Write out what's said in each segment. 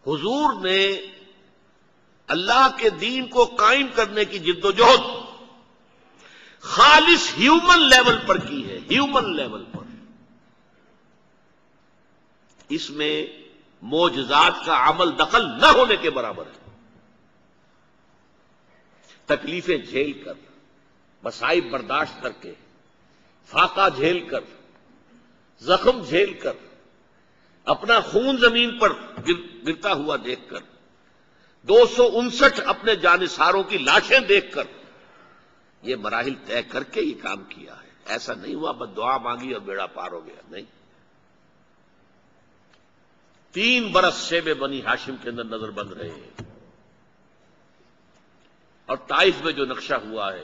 حضور نے اللہ کے دین کو قائم کرنے کی جد و جہد خالص ہیومن لیول پر کی ہے، ہیومن لیول پر۔ اس میں معجزات کا عمل دخل نہ ہونے کے برابر ہے۔ تکلیفیں جھیل کر، مصائب برداشت کر کے، فاقہ جھیل کر، زخم جھیل کر، اپنا خون زمین پر گرتا ہوا دیکھ کر، 259 اپنے جانثاروں کی لاشیں دیکھ کر، یہ مراحل طے کر کے یہ کام کیا ہے۔ ایسا نہیں ہوا بس دعا مانگی اور بیڑا پار ہو گیا، نہیں۔ 3 برس شیب بنی ہاشم کے اندر نظر بند رہے ہیں، اور طائف میں جو نقشہ ہوا ہے،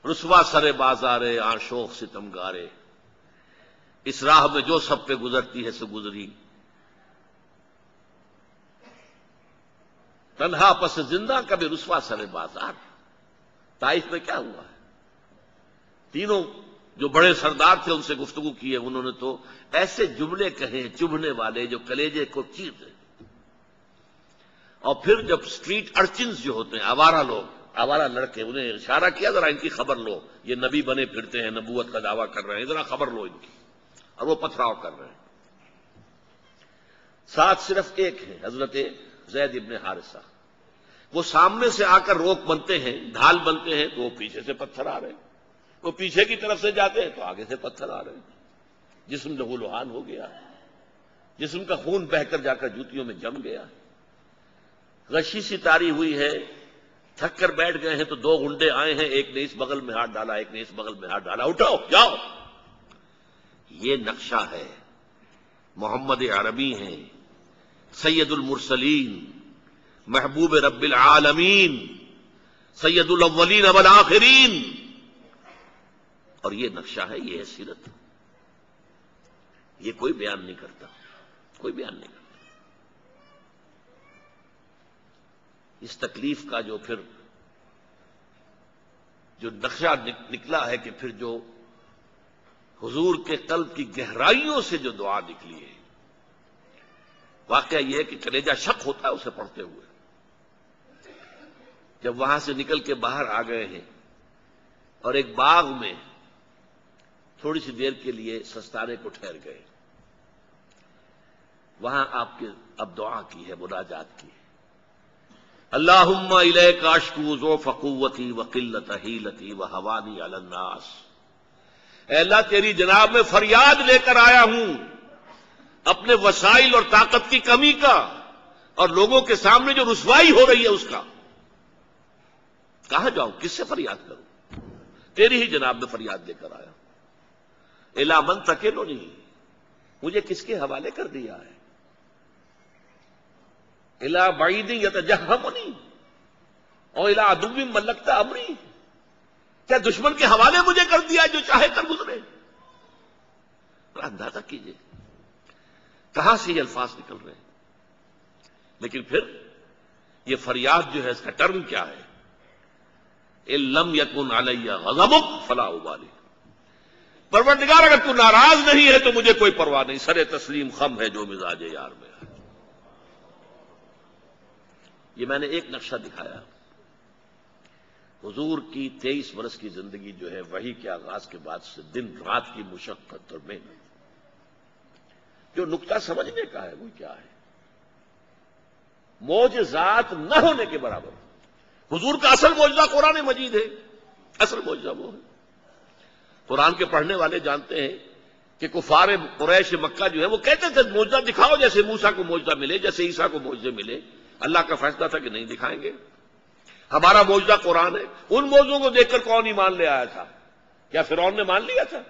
رسوا سر بازارے آشوق ستمگارے، اس راہ میں جو سب پہ گزرتی ہے سو گزری، تنہا پس زندہ کبھی رسوا سر بازار۔ طائف میں کیا ہوا ہے؟ تینوں جو بڑے سردار تھے ان سے گفتگو کی ہے، انہوں نے تو ایسے جملے کہے چبھنے والے جو کلیجے کو چیر دیں۔ اور پھر جب سٹریٹ ارچنز جو ہوتے ہیں، آوارہ لوگ، آوارہ لڑکے، انہیں اشارہ کیا ذرا ان کی خبر لو، یہ نبی بنے پھرتے ہیں، نبوت کا دعویٰ کر رہے ہیں، ذرا خبر لو ان کی، اور وہ پتھراؤ کر رہے ہیں۔ ساتھ صرف ایک ہے، حضرت زید ابن حارثہ، وہ سامنے سے آ کر روک بنتے ہیں، ڈھال بنتے ہیں، تو وہ پیچھے سے پتھر آ رہے ہیں، وہ پیچھے کی طرف سے جاتے ہیں تو آگے سے پتھر آ رہے ہیں۔ جسم لہو لہان ہو گیا، جسم کا خون بہ کر جا کر جوتیوں میں جم گیا، غشی سی تاری ہوئی ہے، تھک کر بیٹھ گئے ہیں تو 2 گنڈے آئے ہیں، ایک نے اس بغل میں ہاتھ ڈالا، ایک نے اس بغل میں ہاتھ ڈالا، اٹھو جاؤ۔ یہ نقشہ ہے، محمد عربی ہیں، سید المرسلین، محبوب رب العالمین، سید الاولین والآخرین، اور یہ نقشہ ہے، یہ ہے سیرت۔ یہ کوئی بیان نہیں کرتا، کوئی بیان نہیں کرتا۔ اس تکلیف کا جو پھر جو نقشہ نکلا ہے، کہ پھر جو حضور کے قلب کی گہرائیوں سے جو دعا نکلی ہے، واقعہ یہ ہے کہ کلیجہ شک ہوتا ہے اسے پڑھتے ہوئے۔ جب وہاں سے نکل کے باہر آ گئے ہیں اور ایک باغ میں تھوڑی سی دیر کے لیے سستانے کو ٹھہر گئے، وہاں آپ کے اب دعا کی ہے، مناجات کی ہے۔ اللہم الیک اشکو ضعف قوتی وقلت حیلتی وہوانی علی الناس۔ اے اللہ تیری جناب میں فریاد لے کر آیا ہوں اپنے وسائل اور طاقت کی کمی کا، اور لوگوں کے سامنے جو رسوائی ہو رہی ہے اس کا۔ کہاں جاؤں، کس سے فریاد کروں؟ تیری ہی جناب میں فریاد لے کر آیا۔ الی من تکلنی، مجھے کس کے حوالے کر دیا ہے؟ الی بعید یتجہمنی اور الی عدو ملکت امری، کیا دشمن کے حوالے مجھے کر دیا جو چاہے کر گزرے؟ اندازہ کیجئے کہاں سے یہ الفاظ نکل رہے ہیں۔ لیکن پھر یہ فریاد جو ہے اس کا ٹرم کیا ہے؟ ان لم یکن علی غضبک فلا ابالی، پروردگار اگر تو ناراض نہیں ہے تو مجھے کوئی پرواہ نہیں، سر تسلیم خم ہے جو مزاج یار میں ہے۔ یہ میں نے ایک نقشہ دکھایا، حضور کی 23 برس کی زندگی جو ہے وحی کے آغاز کے بعد سے دن رات کی مشقت اور محنت۔ جو نقطہ سمجھنے کا ہے وہ کیا ہے؟ معجزات نہ ہونے کے برابر۔ حضور کا اصل معجزہ قرآن مجید ہے، اصل معجزہ وہ ہے۔ قرآن کے پڑھنے والے جانتے ہیں کہ کفار قریش مکہ جو ہے وہ کہتے تھے معجزہ دکھاؤ، جیسے موسیٰ کو معجزہ ملے، جیسے عیسیٰ کو معجزے ملے۔ اللہ کا فیصلہ تھا کہ نہیں دکھائیں گے، ہمارا معجزہ قرآن ہے۔ ان معجزوں کو دیکھ کر کون ایمان لے آیا تھا؟ کیا فرعون نے مان لیا تھا؟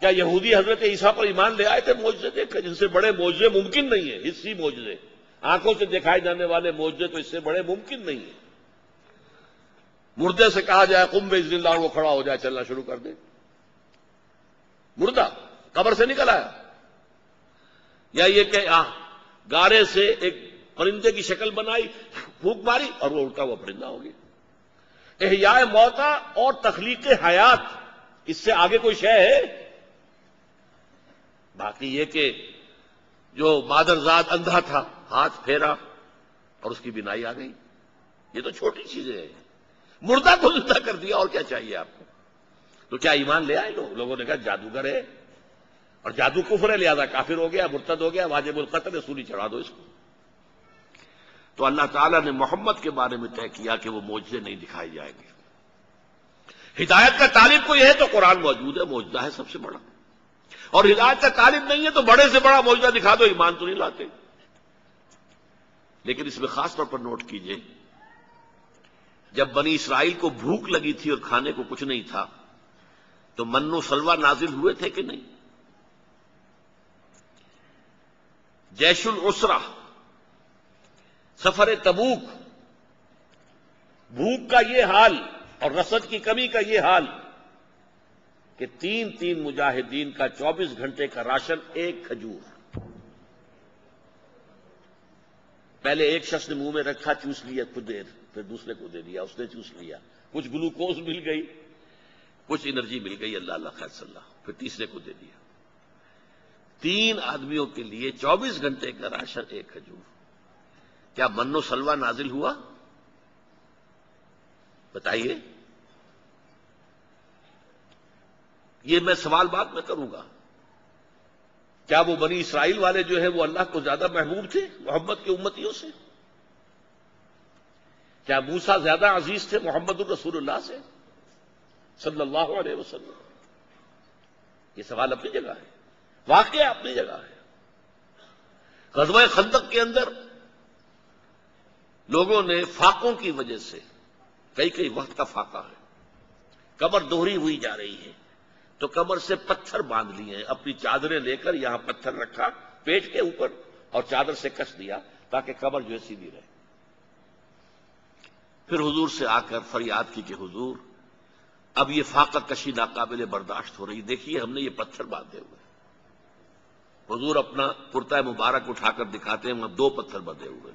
کیا یہودی حضرت عیسیٰ پر ایمان لے آئے تھے معجزے دیکھ کر؟ جن سے بڑے معجزے ممکن نہیں ہیں، حسی معجزے، آنکھوں سے دکھائے جانے والے معجزے تو اس سے بڑے ممکن نہیں ہیں۔ مردے سے کہا جائے قم باذن اللہ، وہ کھڑا ہو جائے، چلنا شروع کر دے، مردہ قبر سے نکل آیا۔ یا یہ کہ گارے سے ایک پرندے کی شکل بنائی، پھونک ماری اور وہ اڑتا ہوا پرندہ ہو گیا۔ احیاء موتا اور تخلیق حیات، اس سے آگے کوئی شے ہے؟ باقی یہ کہ جو مادرزاد اندھا تھا ہاتھ پھیرا اور اس کی بینائی آ گئی. یہ تو چھوٹی چیزیں ہیں. مردہ کو زندہ کر دیا، اور کیا چاہیے آپ کو؟ تو کیا ایمان لے آئے لوگ؟ لوگوں نے کہا جادوگر ہے اور جادو کفر ہے، لہذا کافر ہو گیا، مرتد ہو گیا، واجب القتل ہے، سولی چڑھا دو اس کو. تو اللہ تعالیٰ نے محمد کے بارے میں طے کیا کہ وہ معجزے نہیں دکھائے جائیں گے. ہدایت کا طالب کوئی ہے تو قرآن موجود ہے، معجزہ ہے سب سے بڑا. اور ہدایت کا طالب نہیں ہے تو بڑے سے بڑا معجزہ دکھا دو، ایمان تو نہیں لاتے. لیکن اس میں خاص طور پر نوٹ کیجئے، جب بنی اسرائیل کو بھوک لگی تھی اور کھانے کو کچھ نہیں تھا تو من و سلوہ نازل ہوئے تھے کہ نہیں؟ جیش العسرہ، سفر تبوک، بھوک کا یہ حال اور رسد کی کمی کا یہ حال کہ 3 مجاہدین کا 24 گھنٹے کا راشن ایک کھجور. پہلے ایک شخص نے منہ میں رکھا، چوس لیا کچھ دیر، پھر دوسرے کو دے دیا، اس نے چوس لیا، کچھ گلوکوز مل گئی، کچھ انرجی مل گئی، اللہ اللہ خیر صلی اللہ، پھر تیسرے کو دے دیا. 3 آدمیوں کے لیے 24 گھنٹے کا راشن ایک کھجور. کیا من و سلوہ نازل ہوا؟ بتائیے. یہ میں سوال بعد میں کروں گا. کیا وہ بنی اسرائیل والے جو ہیں وہ اللہ کو زیادہ محبوب تھے محمد کے امتیوں سے؟ کیا موسیٰ زیادہ عزیز تھے محمد الرسول اللہ سے صلی اللہ علیہ وسلم؟ یہ سوال اپنی جگہ ہے، واقعہ اپنی جگہ ہے. غزوہ خندق کے اندر لوگوں نے فاقوں کی وجہ سے، کئی وقت کا فاقہ ہے، کمر دوہری ہوئی جا رہی ہے، تو کمر سے پتھر باندھ لیے ہیں. اپنی چادریں لے کر یہاں پتھر رکھا پیٹ کے اوپر اور چادر سے کس دیا تاکہ کمر جو ہے سیدھی رہے. پھر حضور سے آ کر فریاد کی کہ حضور اب یہ فاقہ کشی ناقابل برداشت ہو رہی، دیکھیے ہم نے یہ پتھر باندھے ہوئے. حضور اپنا کرتا مبارک اٹھا کر دکھاتے ہیں، وہاں 2 پتھر بندھے ہوئے.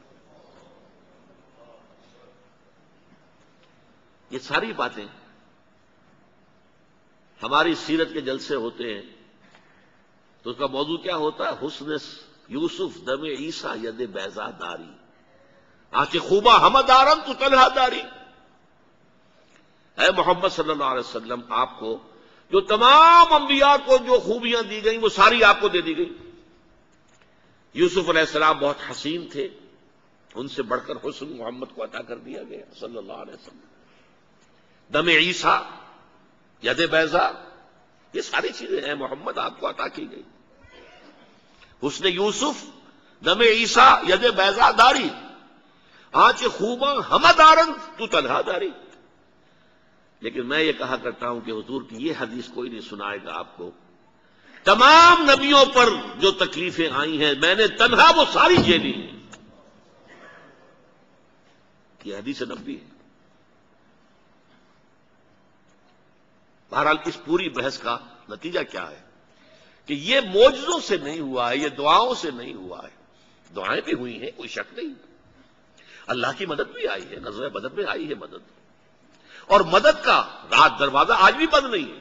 یہ ساری باتیں ہماری سیرت کے جلسے ہوتے ہیں تو اس کا موضوع کیا ہوتا ہے؟ حسن یوسف دم عیسیٰ ید بیضا داری، آنکھ خوبہ ہمہ دارم تو تنہا داری. اے محمد صلی اللہ علیہ وسلم، آپ کو جو تمام انبیاء کو جو خوبیاں دی گئیں وہ ساری آپ کو دے دی گئی. یوسف علیہ السلام بہت حسین تھے، ان سے بڑھ کر حسن محمد کو عطا کر دیا گیا صلی اللہ علیہ وسلم. دم عیسیٰ ید بیضا، یہ ساری چیزیں ہیں محمد آپ کو عطا کی گئی. حسن یوسف دم عیسیٰ ید بیضا داری، آنچ خوباں ہمہ دارن تو تنہا داری. لیکن میں یہ کہا کرتا ہوں کہ حضور کی یہ حدیث کوئی نہیں سنائے گا آپ کو. تمام نبیوں پر جو تکلیفیں آئی ہیں میں نے تنہا وہ ساری جھیلی ہیں. یہ حدیث نبوی ہے. بہرحال اس پوری بحث کا نتیجہ کیا ہے کہ یہ معجزوں سے نہیں ہوا ہے، یہ دعاؤں سے نہیں ہوا ہے. دعائیں بھی ہوئی ہیں، کوئی شک نہیں، اللہ کی مدد بھی آئی ہے، غزوہ بدر میں آئی ہے مدد، اور مدد کا رات دروازہ آج بھی بند نہیں ہے.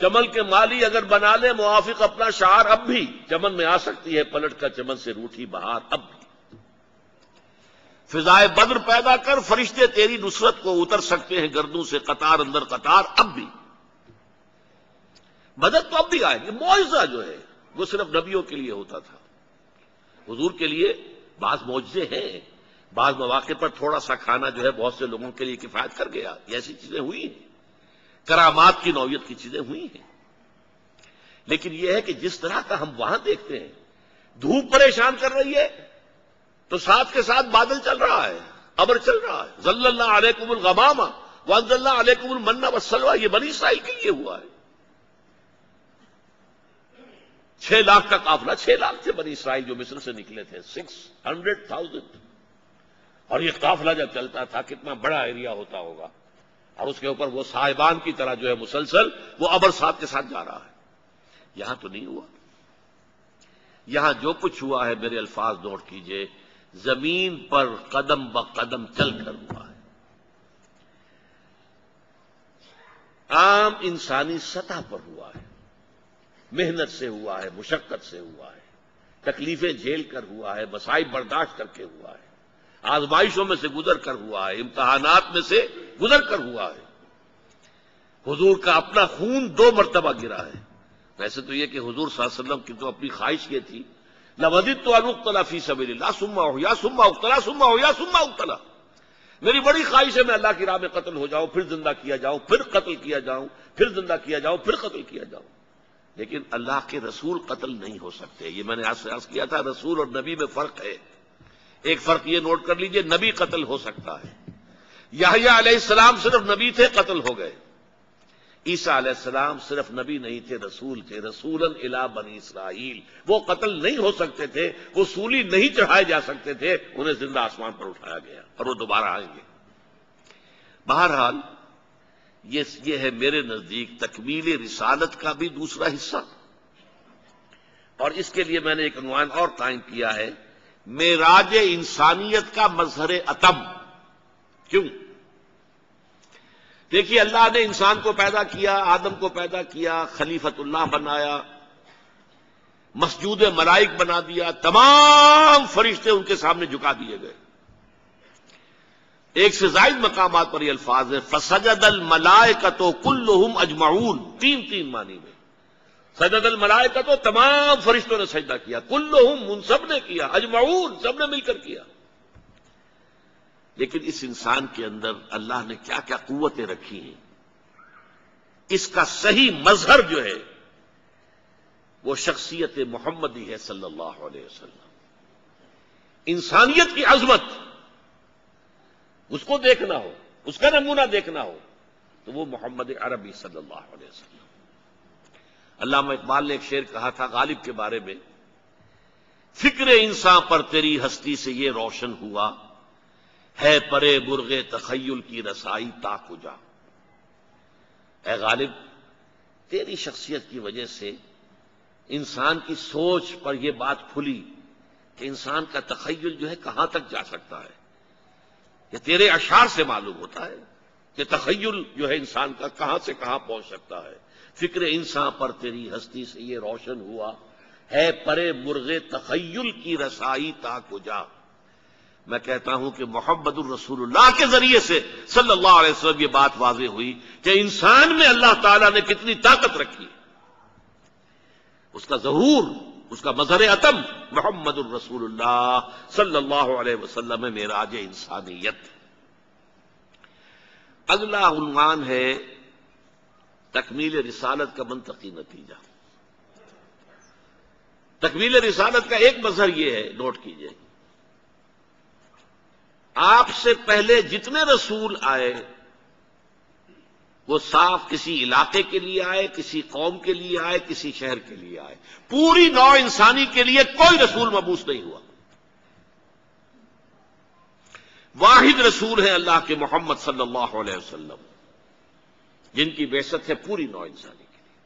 چمن کے مالی اگر بنا لے موافق اپنا شعار، اب بھی چمن میں آ سکتی ہے پلٹ کر چمن سے روٹھی بہار. اب بھی فضائے بدر پیدا کر فرشتے تیری نصرت کو اتر سکتے ہیں گردوں سے قطار اندر قطار. اب بھی مدد تو اب بھی آئے گی. معجزہ جو ہے وہ صرف نبیوں کے لیے ہوتا تھا. حضور کے لیے بعض معجزے ہیں، بعض مواقع پر تھوڑا سا کھانا جو ہے بہت سے لوگوں کے لیے کفایت کر گیا. یہ ایسی چیزیں ہوئی ہیں، کرامات کی نوعیت کی چیزیں ہوئی ہیں. لیکن یہ ہے کہ جس طرح کا ہم وہاں دیکھتے ہیں، دھوپ پریشان کر رہی ہے تو ساتھ کے ساتھ بادل چل رہا ہے، ابر چل رہا ہے. ظل اللہ علیکم الغمام وانزل اللہ علیکم المن والسلوى، یہ بنی اسرائیل کے لیے ہوا ہے. 6 لاکھ کا قافلہ، 6 لاکھ تھے بنی اسرائیل جو مصر سے نکلے تھے، 600,000. اور یہ قافلہ جب چلتا تھا کتنا بڑا ایریا ہوتا ہوگا، اور اس کے اوپر وہ صاحبان کی طرح جو ہے مسلسل وہ ابر ساتھ کے ساتھ جا رہا ہے. یہاں تو نہیں ہوا. یہاں جو کچھ ہوا ہے میرے الفاظ نوٹ کیجئے، زمین پر قدم بقدم چل کر ہوا ہے. عام انسانی سطح پر ہوا ہے. محنت سے ہوا ہے، مشقت سے ہوا ہے، تکلیفیں جھیل کر ہوا ہے، مصائب برداشت کر کے ہوا ہے، آزمائشوں میں سے گزر کر ہوا ہے، امتحانات میں سے گزر کر ہوا ہے۔ حضور کا اپنا خون 2 مرتبہ گرا ہے۔ ویسے تو یہ کہ حضور صلی اللہ علیہ وسلم کی تو اپنی خواہش یہ تھی، لَوَدِدتُّ أَنْ أُقْتَلَ فِي سَبِيلِ اللَّهِ ثُمَّ أُحْيَا ثُمَّ أُقْتَلَ ثُمَّ أُحْيَا ثُمَّ أُقْتَلَ، میری بڑی خواہش ہے میں اللہ کی راہ میں قتل ہو جاؤں، پھر زندہ کیا جاؤں، پھر قتل کیا جاؤں، پھر زندہ کیا جاؤں، پھر قتل کیا جاؤں۔ لیکن اللہ کے رسول قتل نہیں ہو سکتے۔ یہ میں نے آج سے عرض کیا تھا، رسول اور نبی میں فرق ہے۔ ایک فرق یہ نوٹ کر لیجئے، نبی قتل ہو سکتا ہے۔ یحییٰ علیہ السلام صرف نبی تھے، قتل ہو گئے۔ عیسیٰ علیہ السلام صرف نبی نہیں تھے، رسول تھے، رسولاً الی بنی اسرائیل۔ وہ قتل نہیں ہو سکتے تھے، وہ سولی نہیں چڑھائے جا سکتے تھے، انہیں زندہ آسمان پر اٹھایا گیا اور وہ دوبارہ آئیں گے۔ بہرحال یہ ہے میرے نزدیک تکمیل رسالت کا بھی دوسرا حصہ، اور اس کے لیے میں نے ایک عنوان اور قائم کیا ہے، معراج انسانیت کا مظہر اتم۔ کیوں؟ دیکھیے، اللہ نے انسان کو پیدا کیا، آدم کو پیدا کیا، خلیفۃ اللہ بنایا، مسجود ملائک بنا دیا، تمام فرشتے ان کے سامنے جھکا دیے گئے۔ ایک سے زائد مقامات پر یہ الفاظ ہے، فسجد الملائکۃ کلہم اجمعون، تین معنی میں۔ سجد الملائکۃ، تمام فرشتوں نے سجدہ کیا، کلہم، ان سب نے کیا، اجمعون، سب نے مل کر کیا۔ لیکن اس انسان کے اندر اللہ نے کیا کیا قوتیں رکھی ہیں، اس کا صحیح مظہر جو ہے وہ شخصیت محمدی ہے صلی اللہ علیہ وسلم۔ انسانیت کی عظمت، اس کو دیکھنا ہو، اس کا نمونہ دیکھنا ہو تو وہ محمد عربی صلی اللہ علیہ وسلم۔ علامہ اقبال نے ایک شعر کہا تھا غالب کے بارے میں، فکر انسان پر تیری ہستی سے یہ روشن ہوا، ہے پرے برغ تخیل کی رسائی تا کجا۔ اے غالب، تیری شخصیت کی وجہ سے انسان کی سوچ پر یہ بات کھلی کہ انسان کا تخیل جو ہے کہاں تک جا سکتا ہے۔ یہ تیرے اشعار سے معلوم ہوتا ہے کہ تخیل جو ہے انسان کا کہاں سے کہاں پہنچ سکتا ہے۔ فکر انسان پر تیری ہستی سے یہ روشن ہوا، ہے پرے مرغ تخیل کی رسائی تا کجا۔ میں کہتا ہوں کہ محمد الرسول اللہ کے ذریعے سے صلی اللہ علیہ وسلم یہ بات واضح ہوئی کہ انسان میں اللہ تعالیٰ نے کتنی طاقت رکھی، اس کا ظہور، اس کا مظہر اتم محمد الرسول اللہ صلی اللہ علیہ وسلم معراج انسانیت۔ اگلا عنوان ہے تکمیل رسالت کا منطقی نتیجہ۔ تکمیل رسالت کا ایک مظہر یہ ہے، نوٹ کیجئے، آپ سے پہلے جتنے رسول آئے وہ صاف کسی علاقے کے لیے آئے، کسی قوم کے لیے آئے، کسی شہر کے لیے آئے، پوری نوع انسانی کے لیے کوئی رسول مبعوث نہیں ہوا۔ واحد رسول ہیں اللہ کے محمد صلی اللہ علیہ وسلم، جن کی بعثت ہے پوری نوع انسانی کے لیے۔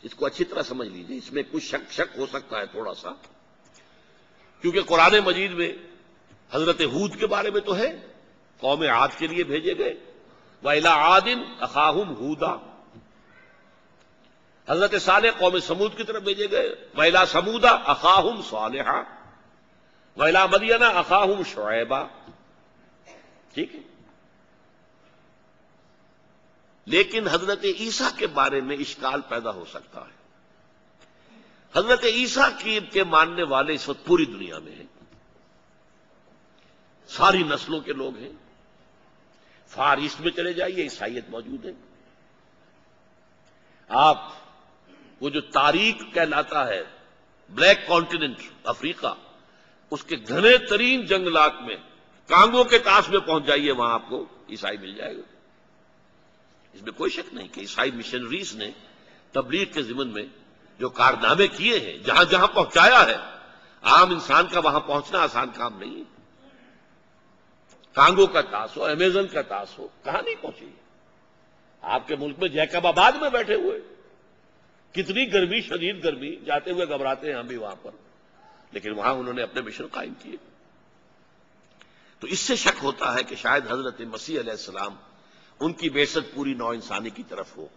اس کو اچھی طرح سمجھ لیجیے، اس میں کچھ شک ہو سکتا ہے تھوڑا سا، کیونکہ قرآن مجید میں حضرت ہود کے بارے میں تو ہے، قوم عاد کے لیے بھیجے گئے، وَإِلَىٰ عَادٍ أَخَاهُمْ هُودًا۔ حضرت صالح قوم سمود کی طرف بھیجے گئے، وَإِلَىٰ ثَمُودَ أَخَاهُمْ صَالِحًا وَإِلَىٰ مَدْيَنَ أَخَاهُمْ شُعَيْبًا۔ ٹھیک ہے، لیکن حضرت عیسیٰ کے بارے میں اشکال پیدا ہو سکتا ہے۔ حضرت عیسیٰ کے ماننے والے اس وقت پوری دنیا میں ہیں، ساری نسلوں کے لوگ ہیں۔ فار ایسٹ میں چلے جائیے، عیسائیت موجود ہے۔ آپ وہ جو تاریک کہلاتا ہے بلیک کانٹیننٹ افریقہ، اس کے گھنے ترین جنگلات میں کانگو کے طاس میں پہنچ جائیے، وہاں آپ کو عیسائی مل جائے گا۔ اس میں کوئی شک نہیں کہ عیسائی مشنریز نے تبلیغ کے ضمن میں جو کارنامے کیے ہیں، جہاں جہاں پہنچایا ہے، عام انسان کا وہاں پہنچنا آسان کام نہیں ہے۔ کانگو کا طاس ہو، امیزن کا طاس ہو، کہاں نہیں پہنچی؟ آپ کے ملک میں جیکب آباد میں بیٹھے ہوئے، کتنی گرمی، شدید گرمی، جاتے ہوئے گھبراتے ہیں ہم بھی وہاں پر، لیکن وہاں انہوں نے اپنے مشن قائم کیے۔ تو اس سے شک ہوتا ہے کہ شاید حضرت مسیح علیہ السلام ان کی بعثت پوری نوع انسانی کی طرف ہو،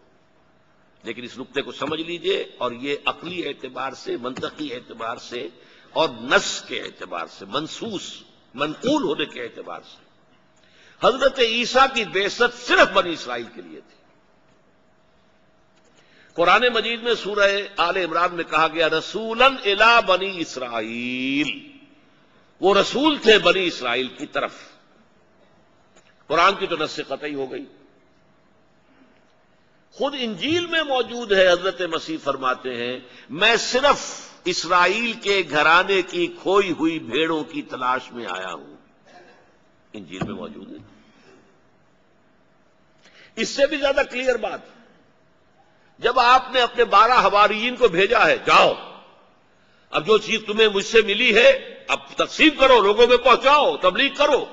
لیکن اس نقطے کو سمجھ لیجئے، اور یہ عقلی اعتبار سے، منطقی اعتبار سے اور نص کے اعتبار سے، منصوص منقول ہونے کے اعتبار سے حضرت عیسیٰ کی بعثت صرف بنی اسرائیل کے لیے تھی۔ قرآن مجید میں سورہ آل عمران میں کہا گیا رسولاً الی بنی اسرائیل، وہ رسول تھے بنی اسرائیل کی طرف۔ قرآن کی تو نص قطعی ہو گئی۔ خود انجیل میں موجود ہے، حضرت مسیح فرماتے ہیں میں صرف اسرائیل کے گھرانے کی کھوئی ہوئی بھیڑوں کی تلاش میں آیا ہوں، انجیل میں موجود ہے۔ اس سے بھی زیادہ کلیئر بات، جب آپ نے اپنے 12 حواریین کو بھیجا ہے جاؤ، اب جو چیز تمہیں مجھ سے ملی ہے اب تقسیم کرو، لوگوں میں پہنچاؤ، تبلیغ کرو،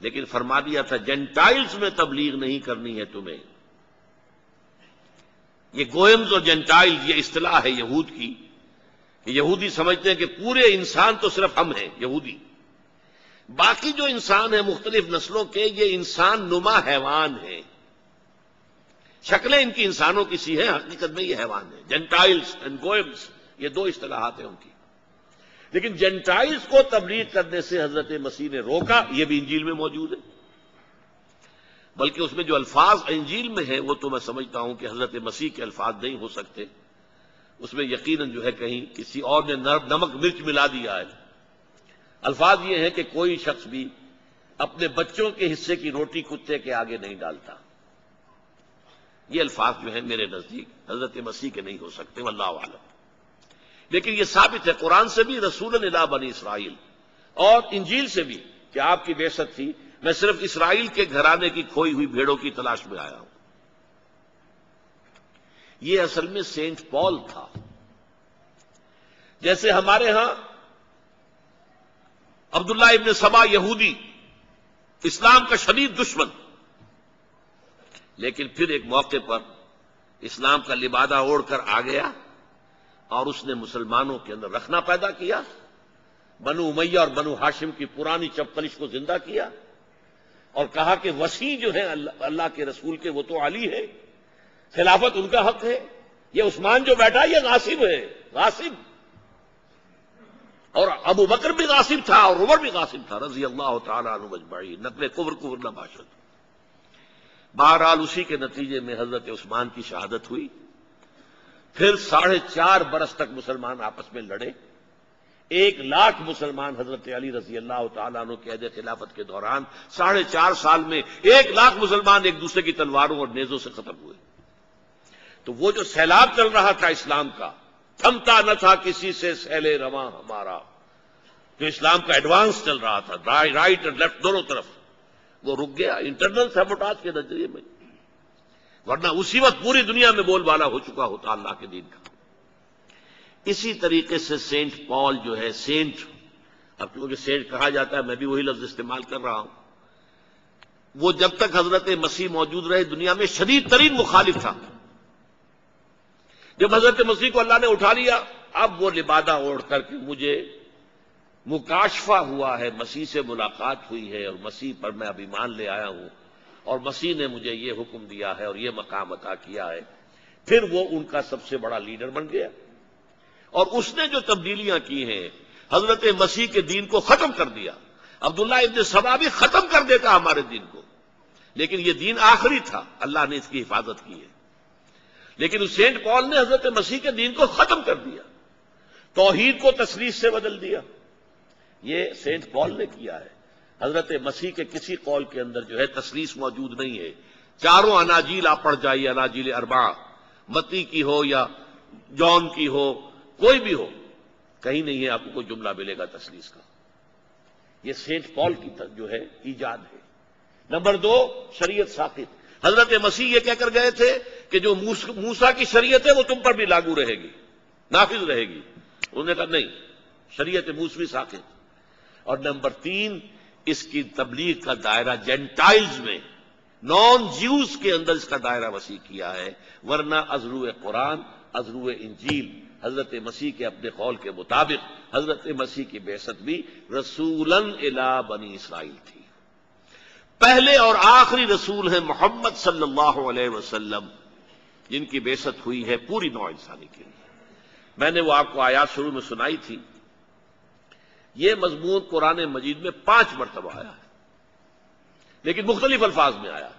لیکن فرما دیا تھا جینٹائلز میں تبلیغ نہیں کرنی ہے تمہیں۔ یہ گوئمز اور جینٹائلز یہ اصطلاح ہے یہود کی، کہ یہودی سمجھتے ہیں کہ پورے انسان تو صرف ہم ہیں یہودی، باقی جو انسان ہیں مختلف نسلوں کے یہ انسان نما حیوان ہیں، شکلیں ان کی انسانوں کی سی ہیں، حقیقت میں یہ حیوان ہیں۔ جینٹائلز اینڈ گوئمز یہ دو اصطلاحات ہیں ان کی، لیکن جینٹائلز کو تبلیغ کرنے سے حضرت مسیح نے روکا، یہ بھی انجیل میں موجود ہے۔ بلکہ اس میں جو الفاظ انجیل میں ہیں وہ تو میں سمجھتا ہوں کہ حضرت مسیح کے الفاظ نہیں ہو سکتے، اس میں یقیناً جو ہے کہیں کسی اور نے نمک مرچ ملا دیا ہے۔ الفاظ یہ ہیں کہ کوئی شخص بھی اپنے بچوں کے حصے کی روٹی کتے کے آگے نہیں ڈالتا۔ یہ الفاظ جو ہیں میرے نزدیک حضرت مسیح کے نہیں ہو سکتے، واللہ اعلم۔ لیکن یہ ثابت ہے قرآن سے بھی رسولاً الی بنی اسرائیل، اور انجیل سے بھی کہ آپ کی بعثت تھی میں صرف اسرائیل کے گھرانے کی کھوئی ہوئی بھیڑوں کی تلاش میں آیا ہوں۔ یہ اصل میں سینٹ پال تھا۔ جیسے ہمارے ہاں عبداللہ ابن سبا یہودی، اسلام کا شدید دشمن، لیکن پھر ایک موقع پر اسلام کا لبادہ اوڑھ کر آ گیا اور اس نے مسلمانوں کے اندر رخنہ پیدا کیا، بنو امیہ اور بنو ہاشم کی پرانی چپقلش کو زندہ کیا، اور کہا کہ وسیع جو ہے اللہ کے رسول کے وہ تو علی ہے، خلافت ان کا حق ہے، یہ عثمان جو بیٹھا یہ غاصب ہے، غاصب، اور ابو بکر بھی غاصب تھا اور عمر بھی غاصب تھا رضی اللہ تعالی عنہ اجمعین، نقل کفر نہ باشد۔ بہرحال اسی کے نتیجے میں حضرت عثمان کی شہادت ہوئی، پھر 4.5 برس تک مسلمان آپس میں لڑے، 1,00,000 مسلمان حضرت علی رضی اللہ تعالیٰ عنہ کے عہد خلافت کے دوران 4.5 سال میں 1,00,000 مسلمان ایک دوسرے کی تلواروں اور نیزوں سے ختم ہوئے۔ تو وہ جو سیلاب چل رہا تھا اسلام کا، تھمتا نہ تھا کسی سے سیل رواں ہمارا، جو اسلام کا ایڈوانس چل رہا تھا رائٹ اور لیفٹ دونوں طرف، وہ رک گیا انٹرنل سیبوٹاج کے نظریے میں، ورنہ اسی وقت پوری دنیا میں بول بالا ہو چکا ہوتا اللہ کے دین کا۔ اسی طریقے سے سینٹ پال جو ہے، سینٹ، اب کیونکہ سینٹ کہا جاتا ہے میں بھی وہی لفظ استعمال کر رہا ہوں، وہ جب تک حضرت مسیح موجود رہے دنیا میں شدید ترین مخالف تھا۔ جب حضرت مسیح کو اللہ نے اٹھا لیا، اب وہ لبادہ اوڑھ کر کے مجھے مکاشفہ ہوا ہے، مسیح سے ملاقات ہوئی ہے اور مسیح پر میں اب ایمان لے آیا ہوں، اور مسیح نے مجھے یہ حکم دیا ہے اور یہ مقام عطا کیا ہے، پھر وہ ان کا سب سے بڑا لیڈر بن گیا، اور اس نے جو تبدیلیاں کی ہیں حضرت مسیح کے دین کو ختم کر دیا۔ عبداللہ ابن سبا بھی ختم کر دیتا ہمارے دین کو، لیکن یہ دین آخری تھا، اللہ نے اس کی حفاظت کی ہے۔ لیکن اس سینٹ پال نے حضرت مسیح کے دین کو ختم کر دیا، توحید کو تثلیث سے بدل دیا، یہ سینٹ پال نے کیا ہے۔ حضرت مسیح کے کسی قول کے اندر جو ہے تثلیث موجود نہیں ہے۔ چاروں اناجیل آپ پڑھ جائیے، اناجیل اربعہ، متی کی ہو یا جون کی ہو، کوئی بھی ہو، کہیں نہیں ہے آپ کو کوئی جملہ ملے گا تثلیث کا۔ یہ سینٹ پال کی جو ہے ایجاد ہے۔ نمبر 2، شریعت ساقط۔ حضرت مسیح یہ کہہ کر گئے تھے کہ جو موسیٰ کی شریعت ہے وہ تم پر بھی لاگو رہے گی، نافذ رہے گی، انہوں نے کہا نہیں، شریعت موسوی ساقط۔ اور نمبر 3، اس کی تبلیغ کا دائرہ جینٹائلز میں، نان جیوز کے اندر اس کا دائرہ وسیع کیا ہے، ورنہ ازرو قرآن، ازرو انجیل، حضرت مسیح کے اپنے قول کے مطابق حضرت مسیح کی بعثت بھی رسولاً الی بنی اسرائیل تھی۔ پہلے اور آخری رسول ہیں محمد صلی اللہ علیہ وسلم، جن کی بعثت ہوئی ہے پوری نوع انسانی کے لیے۔ میں نے وہ آپ کو آیات شروع میں سنائی تھی، یہ مضمون قرآن مجید میں 5 مرتبہ آیا ہے، لیکن مختلف الفاظ میں آیا۔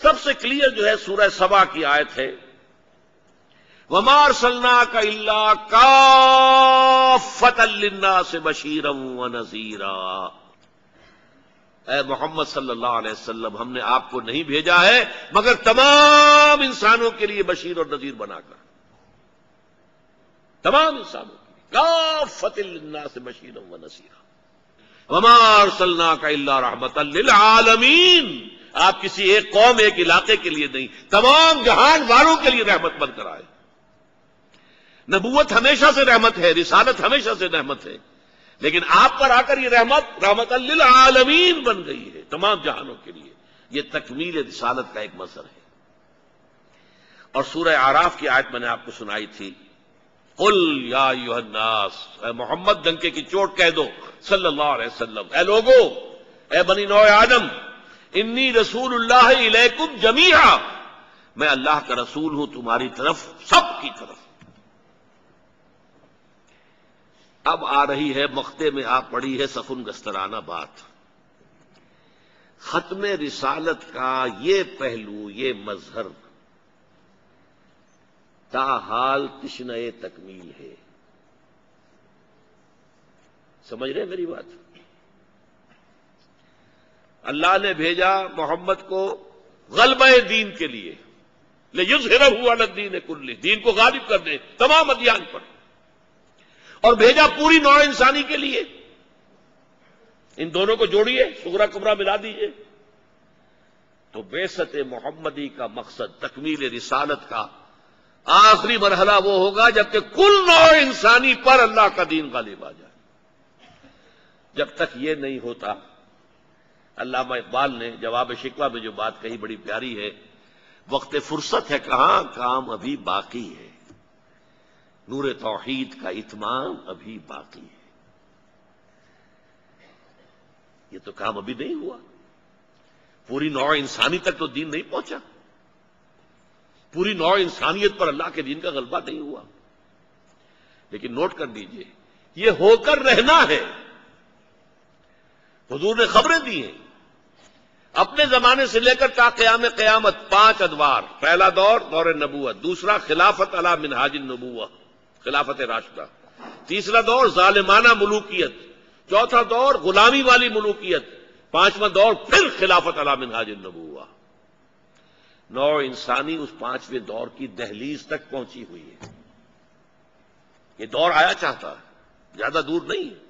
سب سے کلیئر جو ہے سورہ سبا کی آیت ہے، وَمَا أَرْسَلْنَاكَ إِلَّا كَافَّةً لِلنَّاسِ بَشِيرًا وَنَذِيرًا۔ اے محمد صلی اللہ علیہ وسلم، ہم نے آپ کو نہیں بھیجا ہے مگر تمام انسانوں کے لیے بشیر اور نذیر بنا کر، تمام انسانوں کے لیے، کافۃ للناس بشیرا ونذیرا، وما ارسلناک الا رحمۃ للعالمین۔ آپ کسی ایک قوم ایک علاقے کے لیے نہیں، تمام جہان والوں کے لیے رحمت بن کر آئے۔ نبوت ہمیشہ سے رحمت ہے، رسالت ہمیشہ سے رحمت ہے، لیکن آپ پر آ کر یہ رحمت للعالمین بن گئی ہے، تمام جہانوں کے لیے۔ یہ تکمیل رسالت کا ایک مظہر ہے۔ اور سورہ اعراف کی آیت میں نے آپ کو سنائی تھی، قل یا ایھا الناس، اے محمد ڈنکے کی چوٹ کہہ دو صلی اللہ علیہ وسلم، اے لوگو، اے بنی نوع آدم، انی رسول اللہ الیکم جمیعا، میں اللہ کا رسول ہوں تمہاری طرف، سب کی طرف۔ اب آ رہی ہے مقطع میں آپ پڑھی ہے سخن گسترانہ بات، ختم رسالت کا یہ پہلو، یہ مظہر تاحال تشنہ تکمیل ہے۔ سمجھ رہے میری بات؟ اللہ نے بھیجا محمد کو غلبہ دین کے لیے، لِیُظْہِرَهُ عَلَى الدِّینِ کُلِّهِ، دین کو غالب کر دے تمام ادیان پر، اور بھیجا پوری نوع انسانی کے لیے۔ ان دونوں کو جوڑیے، صغرا کبرا ملا دیجیے، تو بعثت محمدی کا مقصد، تکمیل رسالت کا آخری مرحلہ وہ ہوگا جب کہ کل نوع انسانی پر اللہ کا دین غالب آ جائے۔ جب تک یہ نہیں ہوتا، علامہ اقبال نے جواب شکوہ میں جو بات کہی بڑی پیاری ہے، وقت فرصت ہے کہاں، کام ابھی باقی ہے، نور توحید کا اتمام ابھی باقی ہے۔ یہ تو کام ابھی نہیں ہوا، پوری نوع انسانی تک تو دین نہیں پہنچا، پوری نوع انسانیت پر اللہ کے دین کا غلبہ نہیں ہوا۔ لیکن نوٹ کر لیجئے، یہ ہو کر رہنا ہے۔ حضور نے خبریں دی ہیں اپنے زمانے سے لے کر تا قیام قیامت، 5 ادوار۔ پہلا دور دور نبوت، دوسرا خلافت علی منہاج النبوہ، خلافت راشدہ، تیسرا دور ظالمانہ ملوکیت، چوتھا دور غلامی والی ملوکیت، 5واں دور پھر خلافت علی منہاج النبوہ۔ نوع انسانی اس 5ویں دور کی دہلیز تک پہنچی ہوئی ہے۔ یہ دور آیا چاہتا ہے، زیادہ دور نہیں ہے۔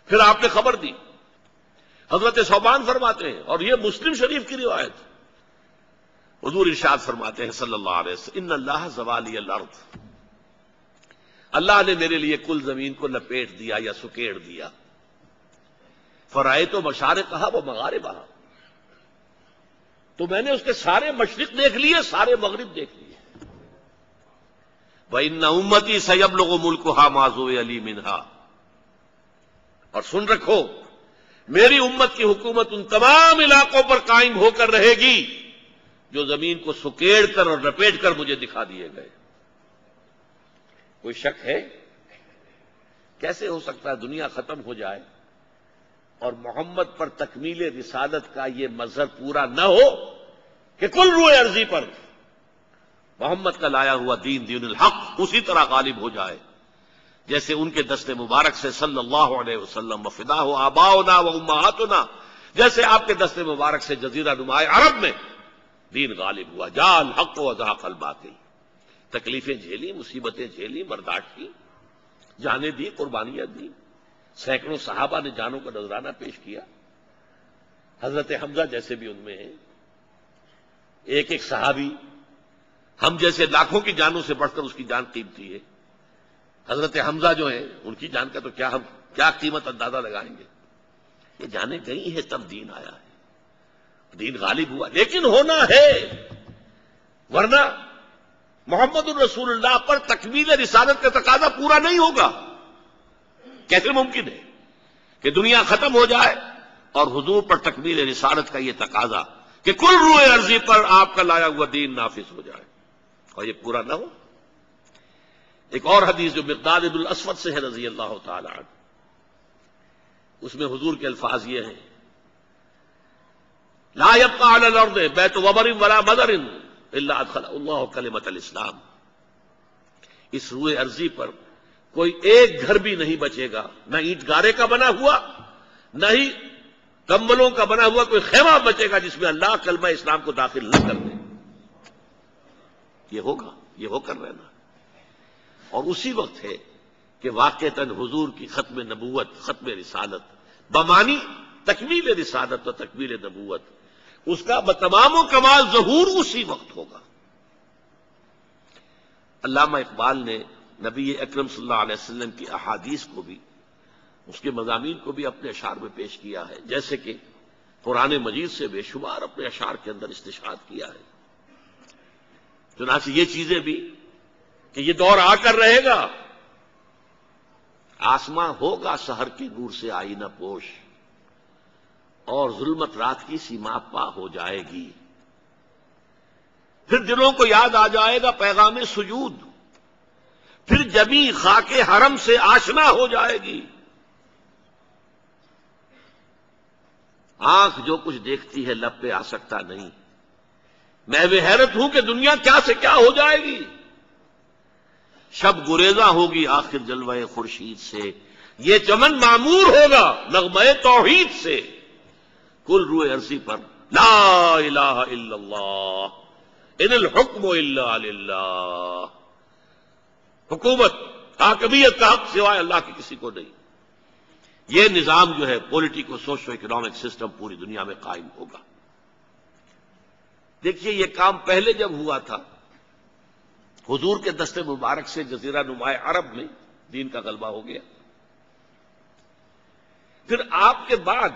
پھر آپ نے خبر دی، حضرت ثوبان فرماتے ہیں، اور یہ مسلم شریف کی روایت، حضور ارشاد فرماتے ہیں صلی اللہ علیہ وسلم، ان اللہ زوالی الارض، اللہ نے میرے لیے کل زمین کو لپیٹ دیا یا سکیڑ دیا، فرائیت مشارقہا و مغاربہا، تو میں نے اس کے سارے مشرق دیکھ لیے، سارے مغرب دیکھ لیے۔ وَإِنَّ أُمَّتِي سَيَبْلُغُ مُلْكُهَا مَا زُوِّيَ لِي مِنْهَا، اور سن رکھو، میری امت کی حکومت ان تمام علاقوں پر قائم ہو کر رہے گی جو زمین کو سکیڑ کر اور لپیٹ کر مجھے دکھا دیے گئے۔ کوئی شک ہے؟ کیسے ہو سکتا ہے دنیا ختم ہو جائے اور محمد پر تکمیل رسالت کا یہ مظہر پورا نہ ہو کہ کل روئے ارضی پر محمد کا لایا ہوا دین، دین الحق، اسی طرح غالب ہو جائے جیسے ان کے دست مبارک سے صلی اللہ علیہ وسلم وفداہ آباؤنا و امہاتنا، جیسے آپ کے دست مبارک سے جزیرہ نمائے عرب میں دین غالب ہوا۔ جاء الحق وزهق الباطل، تکلیفیں جھیلی، مصیبتیں جھیلی، برداشت کی، جانیں دی، قربانیاں دی، سینکڑوں صحابہ نے جانوں کا نذرانہ پیش کیا، حضرت حمزہ جیسے بھی ان میں ہیں، ایک ایک صحابی ہم جیسے لاکھوں کی جانوں سے بڑھ کر اس کی جان قیمتی ہے۔ حضرت حمزہ جو ہیں ان کی جان کا تو ہم کیا قیمت اندازہ لگائیں گے۔ یہ جانیں گئی ہیں تب دین آیا ہے، دین غالب ہوا، لیکن ہونا ہے، ورنہ محمد الرسول اللہ پر تکمیل رسالت کا تقاضا پورا نہیں ہوگا۔ کیسے ممکن ہے کہ دنیا ختم ہو جائے اور حضور پر تکمیل رسالت کا یہ تقاضا کہ کل روئے عرضی پر آپ کا لایا ہوا دین نافذ ہو جائے اور یہ پورا نہ ہو۔ ایک اور حدیث جو مقداد بن الاسود سے ہے رضی اللہ تعالی عنہ، اس میں حضور کے الفاظ یہ ہیں: لا يبقى على الارض بیت وبر ولا مدر الا ادخل اللہ کلمۃ الاسلام۔ اس روئے ارضی پر کوئی ایک گھر بھی نہیں بچے گا، نہ اینٹ گارے کا بنا ہوا، نہ ہی کمبلوں کا بنا ہوا کوئی خیمہ بچے گا جس میں اللہ کلمہ اسلام کو داخل نہ کر دے۔ یہ ہوگا، یہ ہو کر رہنا۔ اور اسی وقت ہے کہ واقعتاً حضور کی ختم نبوت، ختم رسالت بمانی تکمیل رسالت و تکمیل نبوت، اس کا بتمام و کمال ظہور اسی وقت ہوگا۔ علامہ اقبال نے نبی اکرم صلی اللہ علیہ وسلم کی احادیث کو بھی، اس کے مضامین کو بھی اپنے اشعار میں پیش کیا ہے، جیسے کہ قرآن مجید سے بے شمار اپنے اشعار کے اندر استشہاد کیا ہے۔ چنانچہ یہ چیزیں بھی کہ یہ دور آ کر رہے گا، آسماں ہوگا سحر کے نور سے آئینہ پوش، اور ظلمت رات کی سیما پا ہو جائے گی۔ پھر دلوں کو یاد آ جائے گا پیغام سجود، پھر جبیں خاک حرم سے آشنا ہو جائے گی۔ آنکھ جو کچھ دیکھتی ہے لب پہ آ سکتا نہیں، میں بے حیرت ہوں کہ دنیا کیا سے کیا ہو جائے گی۔ شب گریزاں ہوگی آخر جلوہ خورشید سے، یہ چمن معمور ہوگا نغمہ توحید سے۔ کل روئے عرضی پر لا الہ الا اللہ ان الحکم الا للہ، حکومت حاکمیت کا حق سوائے اللہ کے کسی کو نہیں۔ یہ نظام جو ہے پولیٹیکو سوشو اکنامک سسٹم پوری دنیا میں قائم ہوگا۔ دیکھیے یہ کام پہلے جب ہوا تھا حضور کے دست مبارک سے جزیرہ نمائے عرب میں دین کا غلبہ ہو گیا، پھر آپ کے بعد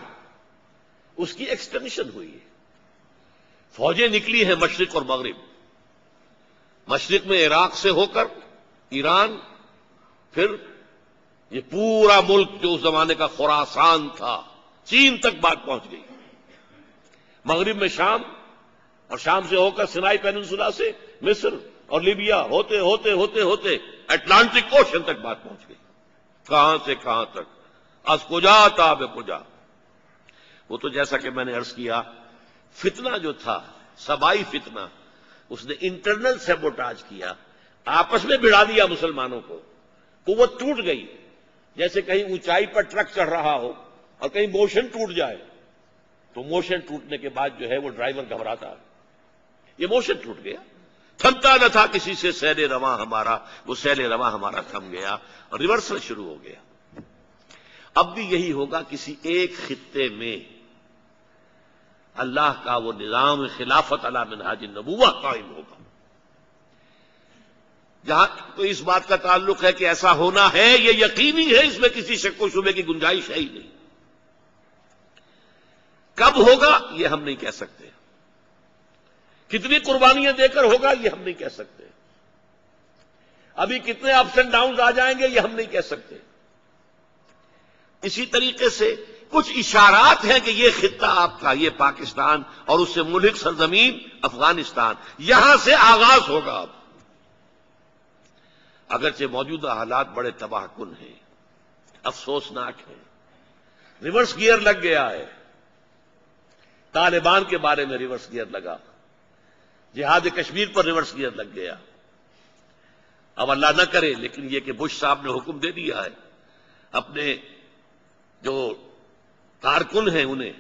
اس کی ایکسٹینشن ہوئی ہے، فوجیں نکلی ہیں مشرق اور مغرب، مشرق میں عراق سے ہو کر ایران، پھر یہ پورا ملک جو اس زمانے کا خراسان تھا چین تک بات پہنچ گئی، مغرب میں شام، اور شام سے ہو کر سینائی پیننسولا سے مصر اور لیبیا ہوتے ہوتے ہوتے ہوتے اٹلانٹک اوشن تک بات پہنچ گئی۔ کہاں سے کہاں تک، از کجا تاب کجا۔ وہ تو جیسا کہ میں نے عرض کیا، فتنہ جو تھا سبائی فتنہ، اس نے انٹرنل سیبوٹاج کیا، آپس میں بھڑا دیا مسلمانوں کو، قوت ٹوٹ گئی۔ جیسے کہیں اونچائی پر ٹرک چڑھ رہا ہو اور کہیں موشن ٹوٹ جائے، تو موشن ٹوٹنے کے بعد جو ہے وہ ڈرائیور گھبراتا ہے، یہ موشن ٹوٹ گیا، تھمتا نہ تھا کسی سے سیل رواں ہمارا، وہ سیل رواں ہمارا تھم گیا اور ریورسل شروع ہو گیا۔ اب بھی یہی ہوگا، کسی ایک خطے میں اللہ کا وہ نظام خلافت علی منہاج النبوہ قائم ہوگا۔ جہاں تو اس بات کا تعلق ہے کہ ایسا ہونا ہے، یہ یقینی ہے، اس میں کسی شک و شبے کی گنجائش ہے ہی نہیں۔ کب ہوگا یہ ہم نہیں کہہ سکتے، کتنی قربانیاں دے کر ہوگا یہ ہم نہیں کہہ سکتے، ابھی کتنے اپس اینڈ ڈاؤنز آ جائیں گے یہ ہم نہیں کہہ سکتے۔ اسی طریقے سے کچھ اشارات ہیں کہ یہ خطہ آپ کا، یہ پاکستان اور اس سے ملحق سرزمین افغانستان، یہاں سے آغاز ہوگا۔ اب اگرچہ موجودہ حالات بڑے تباہ کن ہیں، افسوسناک ہیں، ریورس گیئر لگ گیا ہے، طالبان کے بارے میں ریورس گیئر لگا، جہاد کشمیر پر ریورس گیئر لگ گیا۔ اب اللہ نہ کرے لیکن یہ کہ بش صاحب نے حکم دے دیا ہے اپنے جو کارکن ہیں انہیں،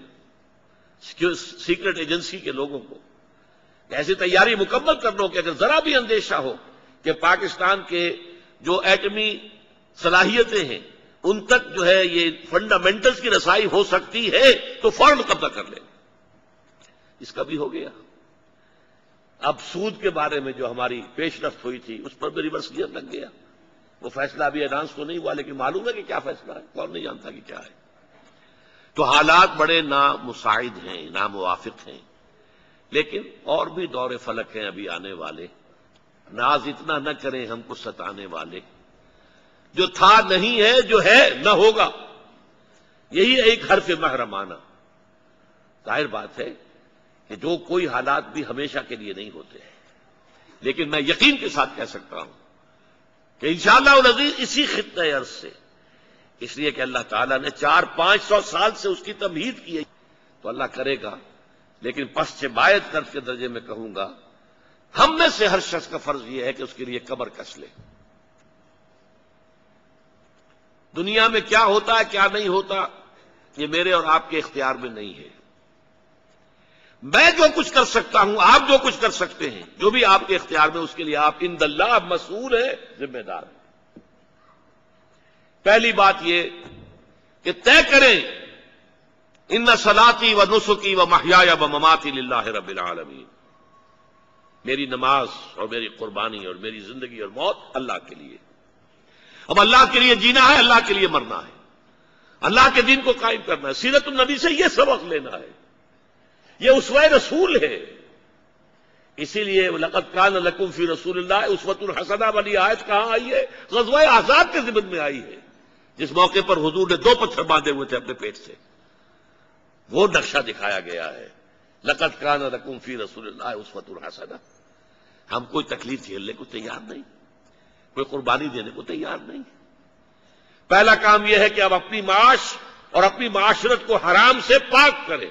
سیکرٹ ایجنسی کے لوگوں کو، ایسی تیاری مکمل کر لو کہ اگر ذرا بھی اندیشہ ہو کہ پاکستان کے جو ایٹمی صلاحیتیں ہیں ان تک جو ہے یہ فنڈامنٹلز کی رسائی ہو سکتی ہے تو فوراً قبضہ کر لیں۔ اس کا بھی ہو گیا۔ اب سود کے بارے میں جو ہماری پیش رفت ہوئی تھی اس پر بھی ریورس گیئر لگ گیا۔ وہ فیصلہ ابھی اناؤنس تو نہیں ہوا لیکن معلوم ہے کہ کیا فیصلہ ہے، کون نہیں جانتا کہ کیا ہے۔ تو حالات بڑے نامساعد ہیں، ناموافق ہیں، لیکن اور بھی دور فلک ہیں ابھی آنے والے۔ ناز اتنا نہ کریں ہم کو ستانے والے، جو تھا نہیں ہے، جو ہے نہ ہوگا، یہی ایک حرف محرمانہ۔ ظاہر بات ہے کہ جو کوئی حالات بھی ہمیشہ کے لیے نہیں ہوتے ہیں، لیکن میں یقین کے ساتھ کہہ سکتا ہوں کہ انشاءاللہ العزیز اسی خطۂ ارض سے، اس لیے کہ اللہ تعالیٰ نے 400-500 سال سے اس کی تمہید کی ہے، تو اللہ کرے گا، لیکن پس سے باعث قرض کے درجے میں کہوں گا، ہم میں سے ہر شخص کا فرض یہ ہے کہ اس کے لیے کمر کس لے۔ دنیا میں کیا ہوتا ہے کیا نہیں ہوتا یہ میرے اور آپ کے اختیار میں نہیں ہے۔ میں جو کچھ کر سکتا ہوں، آپ جو کچھ کر سکتے ہیں، جو بھی آپ کے اختیار میں، اس کے لیے آپ عند اللہ مسئول ہیں، ذمہ دار ہیں۔ پہلی بات یہ کہ طے کریں ان صلاتی و نسکی و محیای و مماتی للہ رب العالمین، میری نماز اور میری قربانی اور میری زندگی اور موت اللہ کے لیے۔ اب اللہ کے لیے جینا ہے، اللہ کے لیے مرنا ہے، اللہ کے دین کو قائم کرنا ہے، سیرت النبی سے یہ سبق لینا ہے، یہ اسوہ رسول ہے۔ اسی لیے لقد کان لکم فی رسول اللہ اسوۃ حسنہ والی آیت کہاں آئی ہے؟ غزوہ احزاب کے ضمن میں آئی ہے، جس موقع پر حضور نے 2 پتھر باندھے ہوئے تھے اپنے پیٹ سے، وہ نقشہ دکھایا گیا ہے، لقد کان لکم فی رسول اللہ اسوۃ حسنہ۔ ہم کوئی تکلیف جھیلنے کو تیار نہیں، کوئی قربانی دینے کو تیار نہیں۔ پہلا کام یہ ہے کہ اب اپنی معاش اور اپنی معاشرت کو حرام سے پاک کریں،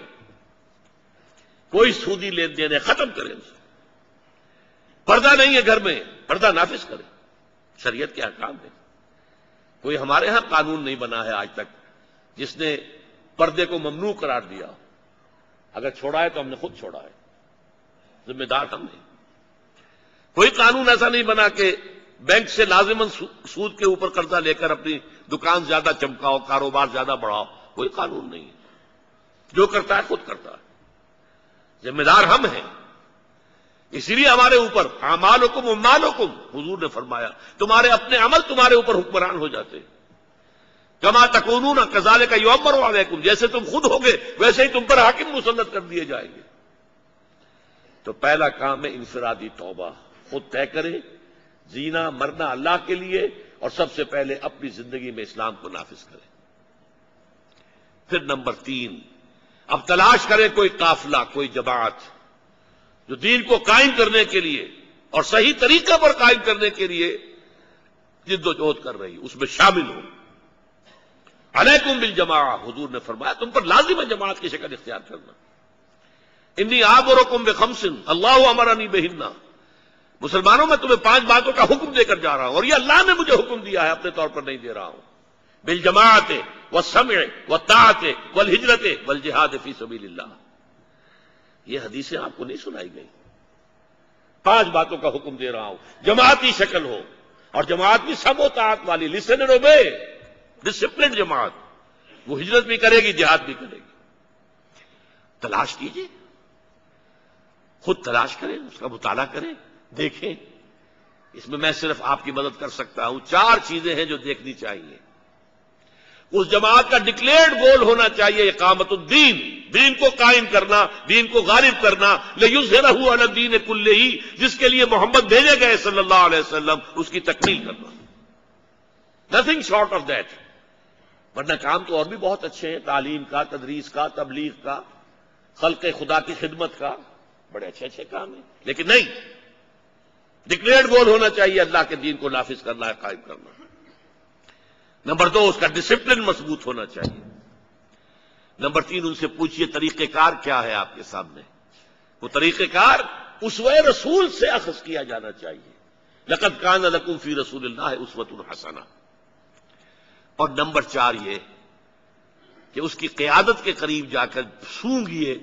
کوئی سودی لین دین ختم کریں، پردہ نہیں ہے گھر میں، پردہ نافذ کریں، شریعت کے احکام ہے۔ کوئی ہمارے ہاں قانون نہیں بنا ہے آج تک جس نے پردے کو ممنوع قرار دیا، اگر چھوڑا ہے تو ہم نے خود چھوڑا ہے، ذمہ دار ہم نہیں۔ کوئی قانون ایسا نہیں بنا کہ بینک سے لازماً سود کے اوپر قرضہ لے کر اپنی دکان زیادہ چمکاؤ، کاروبار زیادہ بڑھاؤ، کوئی قانون نہیں ہے، جو کرتا ہے خود کرتا ہے، ذمہ دار ہم ہیں۔ اسی لیے ہمارے اوپر اعمالکم اموالکم، حضور نے فرمایا تمہارے اپنے عمل تمہارے اوپر حکمران ہو جاتے ہیں، کما تکونون کذالک یؤمر علیکم، جیسے تم خود ہوگے ویسے ہی تم پر حاکم مسلط کر دیے جائیں گے۔ تو پہلا کام ہے انفرادی توبہ، خود طے کریں جینا مرنا اللہ کے لیے، اور سب سے پہلے اپنی زندگی میں اسلام کو نافذ کریں۔ پھر نمبر 3، اب تلاش کریں کوئی قافلہ، کوئی جماعت جو دین کو قائم کرنے کے لیے اور صحیح طریقے پر قائم کرنے کے لیے جد و جہد کر رہی، اس میں شامل ہو۔ علیکم بالجماعہ، حضور نے فرمایا تم پر لازم ہے جماعت کی شکل اختیار کرنا۔ انی آمرکم بخمس اللہ امرنی بہن، مسلمانوں میں تمہیں 5 باتوں کا حکم دے کر جا رہا ہوں، اور یہ اللہ نے مجھے حکم دیا ہے، اپنے طور پر نہیں دے رہا ہوں۔ بالجماعت والسمع والطاعت والہجرت والجہاد فی سبیل اللہ۔ یہ حدیثیں آپ کو نہیں سنائی گئی، 5 باتوں کا حکم دے رہا ہوں، جماعتی شکل ہو، اور جماعت بھی سم و طاعت والی، لسن اینڈ اوبے، ڈسپلن جماعت، وہ ہجرت بھی کرے گی، جہاد بھی کرے گی۔ تلاش کیجیے، خود تلاش کریں، اس کا مطالعہ کریں، دیکھیں۔ اس میں صرف آپ کی مدد کر سکتا ہوں۔ 4 چیزیں ہیں جو دیکھنی چاہیے۔ اس جماعت کا ڈکلیئرڈ گول ہونا چاہیے اقامت الدین، دین کو قائم کرنا، دین کو غالب کرنا، لیظہرہ علی الدین کلہ، جس کے لیے محمد بھیجے گئے صلی اللہ علیہ وسلم، اس کی تکمیل کرنا، نتھنگ شارٹ آف دیٹ۔ ورنہ کام تو اور بھی بہت اچھے ہیں، تعلیم کا، تدریس کا، تبلیغ کا، خلق خدا کی خدمت کا، بڑے اچھے کام ہیں، لیکن نہیں، ڈکلیئرڈ گول ہونا چاہیے اللہ کے دین کو نافذ کرنا ہے، قائم کرنا۔ نمبر 2، اس کا ڈسپلن مضبوط ہونا چاہیے۔ نمبر 3، ان سے پوچھئے طریقہ کار کیا ہے آپ کے سامنے، وہ طریقہ کار اسوہ رسول سے اخذ کیا جانا چاہیے، لقد کان لکم فی رسول اللہ اسوۃ حسنہ۔ اور نمبر 4 یہ کہ اس کی قیادت کے قریب جا کر سونگھئے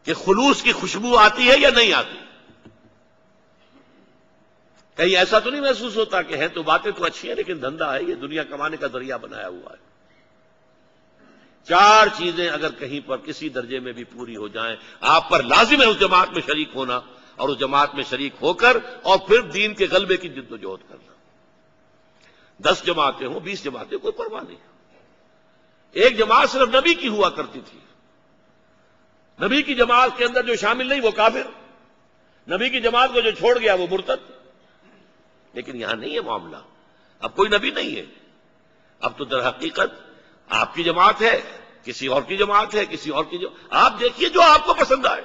کہ خلوص کی خوشبو آتی ہے یا نہیں آتی، کہیں ایسا تو نہیں محسوس ہوتا کہ ہیں تو باتیں تو اچھی ہیں لیکن دھندا ہے، یہ دنیا کمانے کا ذریعہ بنایا ہوا ہے۔ 4 چیزیں اگر کہیں پر کسی درجے میں بھی پوری ہو جائیں، آپ پر لازم ہے اس جماعت میں شریک ہونا، اور اس جماعت میں شریک ہو کر اور پھر دین کے غلبے کی جد و جہد کرنا۔ 10 جماعتیں ہوں، 20 جماعتیں، کوئی پرواہ نہیں۔ ایک جماعت صرف نبی کی ہوا کرتی تھی، نبی کی جماعت کے اندر جو شامل نہیں وہ کافر، نبی کی جماعت کو جو چھوڑ گیا وہ مرتد۔ لیکن یہاں نہیں ہے معاملہ، اب کوئی نبی نہیں ہے، اب تو در حقیقت آپ کی جماعت ہے، کسی اور کی جماعت ہے، کسی اور کی آپ دیکھیے جو آپ کو پسند آئے۔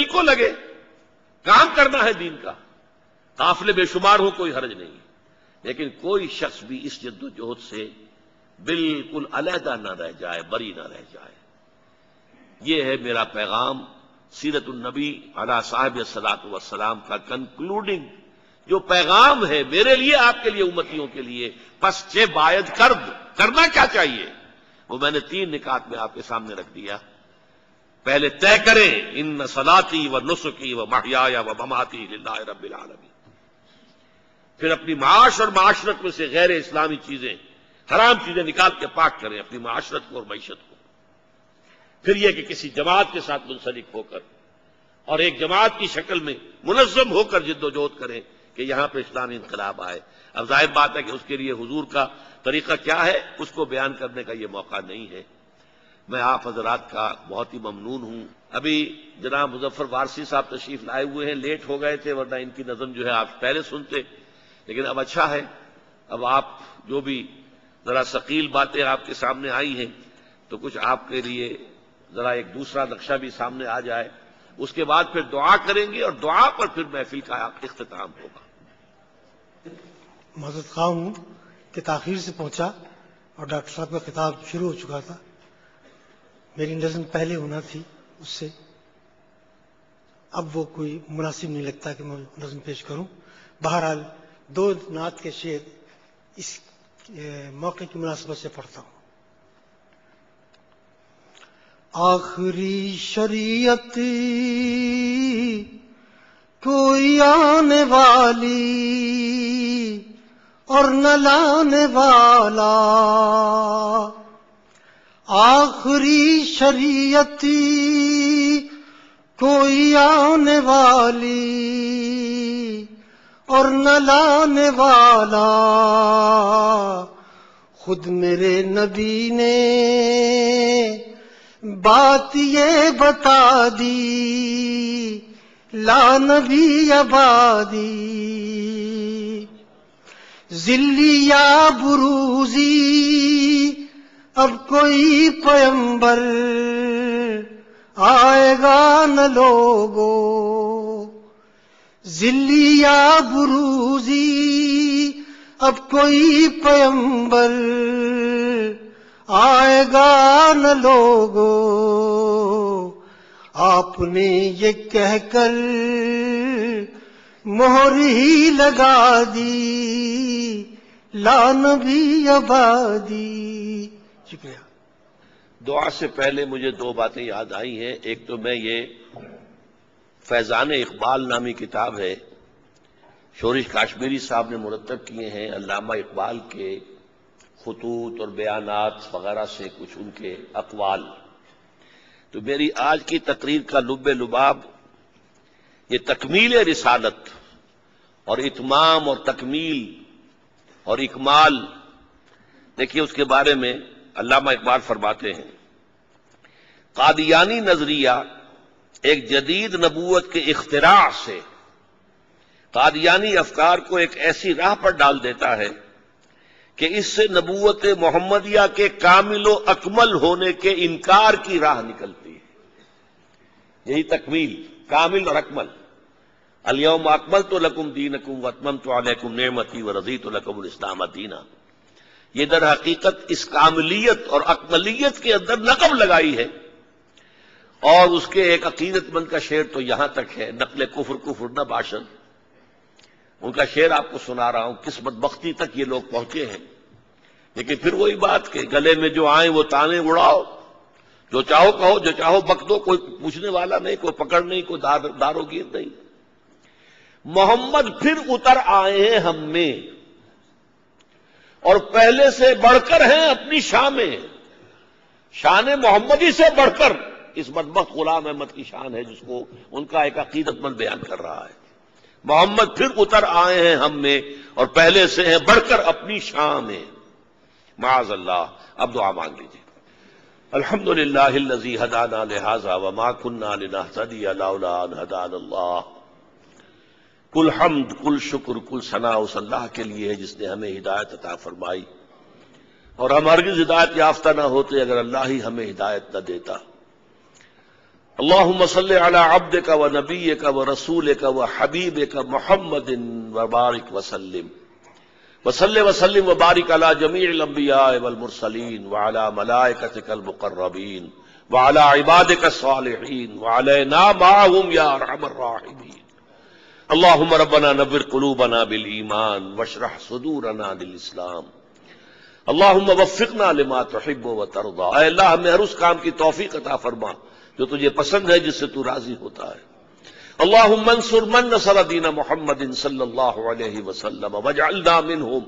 دل کو لگے، کام کرنا ہے دین کا، قافلے بے شمار ہو، کوئی حرج نہیں، لیکن کوئی شخص بھی اس جد و جہد سے بالکل علیحدہ نہ رہ جائے، بری نہ رہ جائے۔ یہ ہے میرا پیغام سیرت النبی علیہ صاحب الصلاۃ والسلام کا کنکلوڈنگ جو پیغام ہے میرے لیے، آپ کے لیے، امتیوں کے لیے۔ پس چہ باید کرنا کیا چاہیے، وہ میں نے 3 نکات میں آپ کے سامنے رکھ دیا۔ پہلے طے کریں ان صلاتی و نسکی و محیای و مماتی للہ رب العالمین، پھر اپنی معاش اور معاشرت میں سے غیر اسلامی چیزیں، حرام چیزیں نکال کے پاک کریں اپنی معاشرت کو اور معیشت کو۔ پھر یہ کہ کسی جماعت کے ساتھ منسلک ہو کر اور ایک جماعت کی شکل میں منظم ہو کر جد و جہد کریں کہ یہاں پہ اسلامی انقلاب آئے۔ اب ظاہر بات ہے کہ اس کے لیے حضور کا طریقہ کیا ہے اس کو بیان کرنے کا یہ موقع نہیں ہے۔ میں آپ حضرات کا بہت ہی ممنون ہوں۔ ابھی جناب مظفر وارثی صاحب تشریف لائے ہوئے ہیں، لیٹ ہو گئے تھے، ورنہ ان کی نظم جو ہے آپ پہلے سنتے، لیکن اب اچھا ہے، اب آپ جو بھی ذرا ثقیل باتیں آپ کے سامنے آئی ہیں تو کچھ آپ کے لیے ذرا ایک دوسرا نقشہ بھی سامنے آ جائے، اس کے بعد پھر دعا کریں گے اور دعا پر پھر محفل کا اختتام ہوگا۔ معذرت خواہ ہوں کہ تاخیر سے پہنچا اور ڈاکٹر صاحب کا خطاب شروع ہو چکا تھا، میری نظم پہلے ہونا تھی اس سے، اب وہ کوئی مناسب نہیں لگتا کہ میں نظم پیش کروں۔ بہرحال 2 نعت کے شعر اس موقع کی مناسبت سے پڑھتا ہوں۔ آخری شریعت کوئی آنے والی اور نہ لانے والا، آخری شریعت کوئی آنے والی اور نہ لانے والا، خود میرے نبی نے بات یہ بتا دی، لا نبی آبادی، ذلی یا بروزی اب کوئی پیمبر آئے گا نہ لوگو، ذلی یا بروزی اب کوئی پیمبر آئے گا نہ لوگو، آپ نے یہ کہہ کر مہر ہی لگا دی، لا نبی آبادی۔ شکریہ۔ دعا سے پہلے مجھے 2 باتیں یاد آئی ہیں۔ ایک تو میں یہ فیضان اقبال نامی کتاب ہے، شورش کاشمیری صاحب نے مرتب کیے ہیں، علامہ اقبال کے خطوط اور بیانات وغیرہ سے کچھ ان کے اقوال، تو میری آج کی تقریر کا لب لباب یہ تکمیل رسالت اور اتمام اور تکمیل اور اکمال۔ دیکھیے اس کے بارے میں علامہ اقبال فرماتے ہیں، قادیانی نظریہ ایک جدید نبوت کے اختراع سے قادیانی افکار کو ایک ایسی راہ پر ڈال دیتا ہے کہ اس سے نبوت محمدیہ کے کامل و اکمل ہونے کے انکار کی راہ نکلتی ہے۔ یہی تکمیل، کامل اور اکمل۔ الیوم اکملت لکم دینکم واتممت علیکم نعمتی ورضیت لکم الاسلام دینا، یہ در حقیقت اس کاملیت اور اکملیت کے اندر لقب لگائی ہے۔ اور اس کے ایک عقیدت مند کا شعر تو یہاں تک ہے، نقل کفر کفر نہ باشد، ان کا شعر آپ کو سنا رہا ہوں، کس بدبختی تک یہ لوگ پہنچے ہیں۔ لیکن پھر وہی بات کہ گلے میں جو آئیں وہ تانے اڑاؤ، جو چاہو کہو، جو چاہو بک دو، کوئی پوچھنے والا نہیں، کوئی پکڑ نہیں، کوئی دارو گیر نہیں۔ محمد پھر اتر آئے ہیں ہم میں اور پہلے سے بڑھ کر ہیں اپنی شان میں، شان محمدی سے بڑھ کر اس بدبخت غلام احمد کی شان ہے جس کو ان کا ایک عقیدت مند بیان کر رہا ہے۔ محمد پھر اتر آئے ہیں ہم میں اور پہلے سے ہیں بڑھ کر اپنی شان میں، معاذ اللہ۔ اب دعا مانگ لیجیے۔ الحمدللہ الذی ہدانا لہذا وما کنا لنہتدی لولا ان ہدانا اللہ۔ کل حمد، کل شکر، کل ثنا اس اللہ کے لیے ہے جس نے ہمیں ہدایت عطا فرمائی، اور ہم ہرگز ہدایت یافتہ نہ ہوتے اگر اللہ ہی ہمیں ہدایت نہ دیتا۔ اللهم صل على عبدك ونبيك ورسولك وحبيبك محمد وبارك وسلم وصل وسلم وبارك على جميع الانبياء والمرسلين وعلى ملائكتك المقربين وعلى عبادك الصالحين وعلينا معهم يا ارحم الراحمين. اللهم ربنا نور قلوبنا بالایمان واشرح صدورنا للاسلام. اللهم وفقنا لما تحب وترضى. اے اللہ ہمیں ہر اس کام کی توفیق عطا فرما جو تجھے پسند ہے، جس سے تو راضی ہوتا ہے. اللهم انصر من نصر دین محمد صلی اللہ علیہ وسلم واجعلنا منهم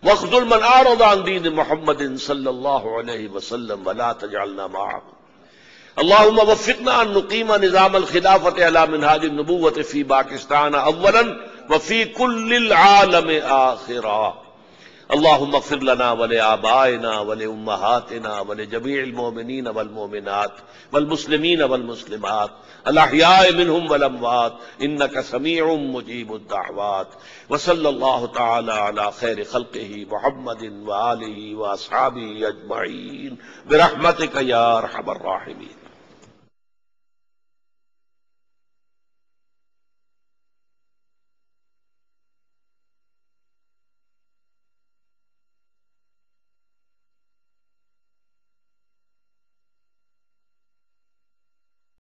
واخذل من اعرض عن دین محمد صلی اللہ علیہ وسلم ولا تجعلنا معهم. اللهم وفقنا ان نقيم نظام الخلافة على منهاج النبوة في باكستان اولا وفي كل العالم آخرا. اللهم اغفر لنا ولآبائنا ولأمهاتنا ولجميع المؤمنين والمؤمنات والمسلمين والمسلمات الأحياء منهم والأموات إنك سميع مجيب الدعوات. وصلى الله تعالى على خير خلقه محمد وآله وأصحابه أجمعين برحمتك يا أرحم الراحمين.